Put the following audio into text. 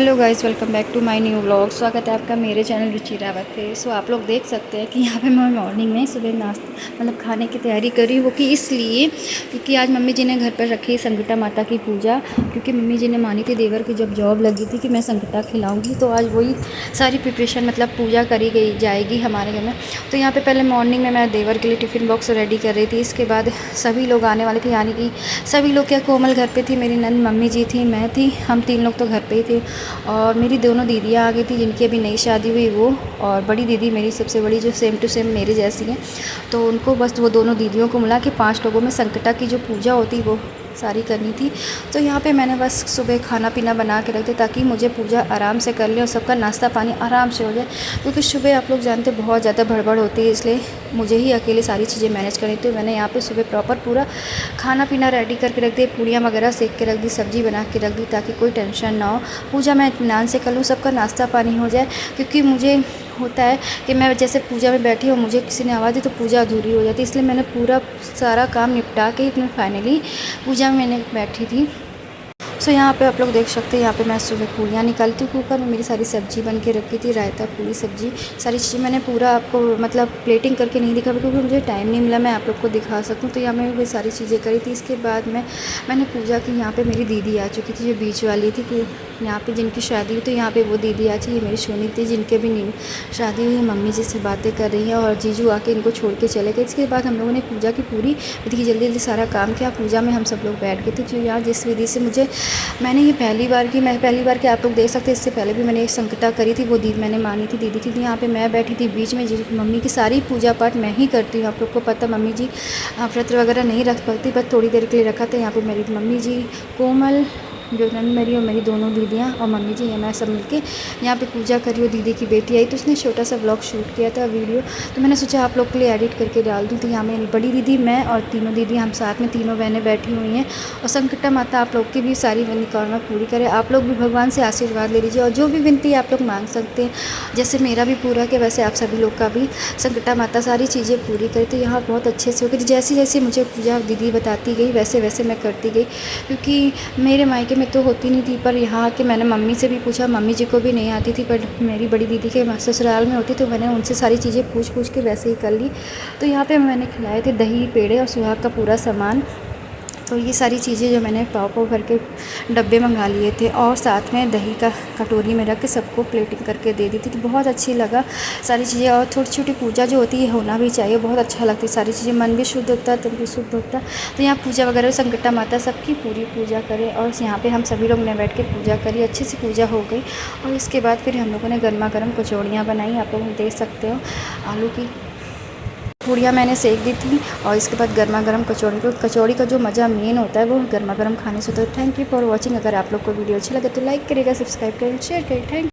Hello guys, welcome back to my new vlog. स्वागत है आपका मेरे चैनल रुचि रावत पे। सो आप लोग देख सकते हैं कि यहाँ पे मैं मॉर्निंग में सुबह नाश्ता मतलब खाने की तैयारी कर रही हूँ। वो कि इसलिए क्योंकि आज मम्मी जी ने घर पर रखी संकटा माता की पूजा, क्योंकि मम्मी जी ने मानी थी देवर की जब जॉब लगी थी कि मैं संकटा खिलाऊँगी, तो आज वही सारी प्रिपरेशन मतलब पूजा करी गई जाएगी हमारे घर में। तो यहाँ पर पहले मॉर्निंग में मैं देवर के लिए टिफ़िन बॉक्स रेडी कर रही थी। इसके बाद सभी लोग आने वाले थे, यानी कि सभी लोग क्या, कोमल घर पर थी, मेरी नंद मम्मी जी थी, मैं थी, हम 3 लोग तो घर पर ही थे। और मेरी दोनों दीदियाँ आ गई थी जिनकी अभी नई शादी हुई वो, और बड़ी दीदी मेरी सबसे बड़ी जो सेम टू सेम मेरे जैसी हैं, तो उनको बस वो दोनों दीदियों को मिला के 5 लोगों में संकटा की जो पूजा होती वो सारी करनी थी। तो यहाँ पे मैंने बस सुबह खाना पीना बना के रख दिया ताकि मुझे पूजा आराम से कर लें और सबका नाश्ता पानी आराम से हो जाए, क्योंकि सुबह आप लोग जानते बहुत ज़्यादा भड़बड़ होती है, इसलिए मुझे ही अकेले सारी चीज़ें मैनेज करनी थी। तो मैंने यहाँ पे सुबह प्रॉपर पूरा खाना पीना रेडी करके रख दिया, पूड़ियाँ वगैरह सेक के रख दी, सब्ज़ी बना के रख दी ताकि कोई टेंशन ना हो, पूजा मैं इत्मीनान से कर लूँ, सबका नाश्ता पानी हो जाए। क्योंकि मुझे होता है कि मैं जैसे पूजा में बैठी और मुझे किसी ने आवाज़ दी तो पूजा अधूरी हो जाती है, इसलिए मैंने पूरा सारा काम निपटा के मैं फाइनली पूजा में मैंने बैठी थी। सो यहाँ पे आप लोग देख सकते हैं, यहाँ पे मैं सुबह पूड़ियाँ निकालती हूँ कुकर में, मेरी सारी सब्ज़ी बन के रखी थी, रायता पूरी सब्ज़ी सारी चीज़ें मैंने पूरा आपको मतलब प्लेटिंग करके नहीं दिखा क्योंकि मुझे टाइम नहीं मिला मैं आप लोग को दिखा सकूँ। तो यहाँ मैं वो सारी चीज़ें करी थी। इसके बाद मैंने पूजा की। यहाँ पर मेरी दीदी आ चुकी थी जो बीच वाली थी, कि यहाँ पर जिनकी शादी हुई, तो यहाँ पर वो दीदी आ चुकी, ये मेरी सोनी थी जिनके भी न्यू शादी हुई, मम्मी जी से बातें कर रही हैं और जीजू आके इनको छोड़ के चले गए। इसके बाद हम लोगों ने पूजा की पूरी विधि की जल्दी जल्दी सारा काम किया। पूजा में हम सब लोग बैठ गए थे। जो यहाँ जिस विधि से मैंने ये पहली बार की आप लोग देख सकते हैं, इससे पहले भी मैंने एक संकटा करी थी, वो दीदी मैंने मानी थी दीदी की। यहाँ पे मैं बैठी थी बीच में, मम्मी की सारी पूजा पाठ मैं ही करती हूँ। आप लोग को पता मम्मी जी व्रत वगैरह नहीं रख पाती, बस थोड़ी देर के लिए रखा था। यहाँ पे मेरी मम्मी जी, कोमल जो नंद मेरी और मेरी दोनों दीदियाँ और मम्मी जी, मैं सब मिलके यहाँ पे पूजा करी। और दीदी की बेटी आई तो उसने छोटा सा ब्लॉग शूट किया था वीडियो, तो मैंने सोचा आप लोग के लिए एडिट करके डाल दूँ। तो यहाँ मेरी बड़ी दीदी, मैं और तीनों दीदी हम साथ में तीनों बहनें बैठी हुई हैं। और संकटा माता आप लोग की भी सारी मनोकामना पूरी करे। आप लोग भी भगवान से आशीर्वाद ले लीजिए और जो भी विनती आप लोग मांग सकते हैं, जैसे मेरा भी पूरा किया वैसे आप सभी लोग का भी संकटा माता सारी चीज़ें पूरी करे। तो यहाँ बहुत अच्छे से हो गई, जैसी जैसी मुझे पूजा दीदी बताती गई वैसे वैसे मैं करती गई, क्योंकि मेरे मायके में तो होती नहीं थी, पर यहाँ आके मैंने मम्मी से भी पूछा, मम्मी जी को भी नहीं आती थी, पर मेरी बड़ी दीदी के ससुराल में होती, तो मैंने उनसे सारी चीज़ें पूछ के वैसे ही कर ली। तो यहाँ पे मैंने खिलाए थे दही, पेड़े और सुहाग का पूरा सामान। तो ये सारी चीज़ें जो मैंने पाव भर के डब्बे मंगा लिए थे और साथ में दही का कटोरी में रख के सबको प्लेटिंग करके दे दी थी। तो बहुत अच्छी लगा सारी चीज़ें। और छोटी छोटी पूजा जो होती है होना भी चाहिए, बहुत अच्छा लगती है सारी चीज़ें, मन भी शुद्ध होता है, तन भी शुद्ध होता है। तो यहाँ पूजा वगैरह संकटा माता सबकी पूरी पूजा करें, और यहाँ पर हम सभी लोग ने बैठ के पूजा करी, अच्छे से पूजा हो गई। और इसके बाद फिर हम लोगों ने गर्मा गर्म कचौड़ियाँ बनाई, आप लोग देख सकते हो। आलू की पूड़ियाँ मैंने सेक दी थी और इसके बाद गर्मा गर्म कचौड़ी का जो मज़ा मेन होता है वो गर्मा गर्म खाने से होता है। Thank you for watching. अगर आप लोग को वीडियो अच्छा लगे तो लाइक करिएगा, सब्सक्राइब करें, शेयर करें। थैंक